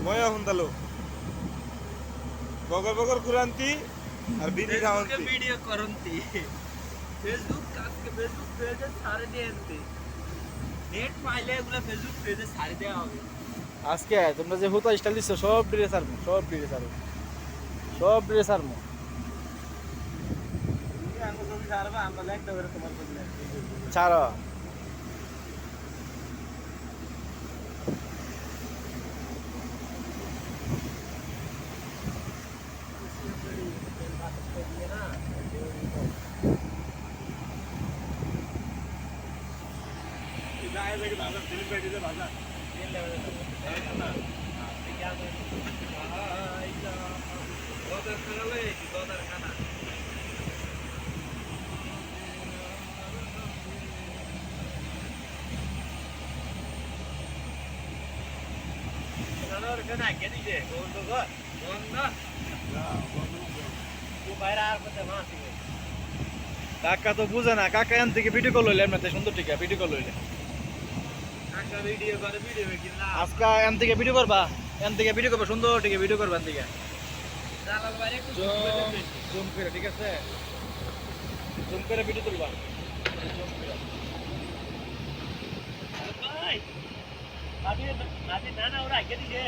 ময়া হুন্দালো বগর বগর কুরান্তি আর বিড়ি খাওয়ান্তি video করন্তি Facebook কাজকে ফেসবুক পেজে ছাড়ে দিয়েন্তি নেট পাইলে এগুলো ফেসবুক পেজে ছাড়ে দেওয়া হবে আজকে তোমরা যে হুতা স্টাইল দিচ্ছ সব ড্রেস আরমো সব ড্রেস আরমো সব ড্রেস আরমো ছাড়ো কাকা তো বুঝে না কাকা এন থেকে ভিডিও কল লইলে এমনিতে সুন্দর ঠিক আছে ভিডিও কল লইলে আজকে এন থেকে ভিডিও করবা এন থেকে ভিডিও করবা সুন্দর ঠিক আছে ভিডিও করবা এন থেকে জুম করে ঠিক আছে জুম করে ভিডিও তুলবা না ওরা আগে দিছে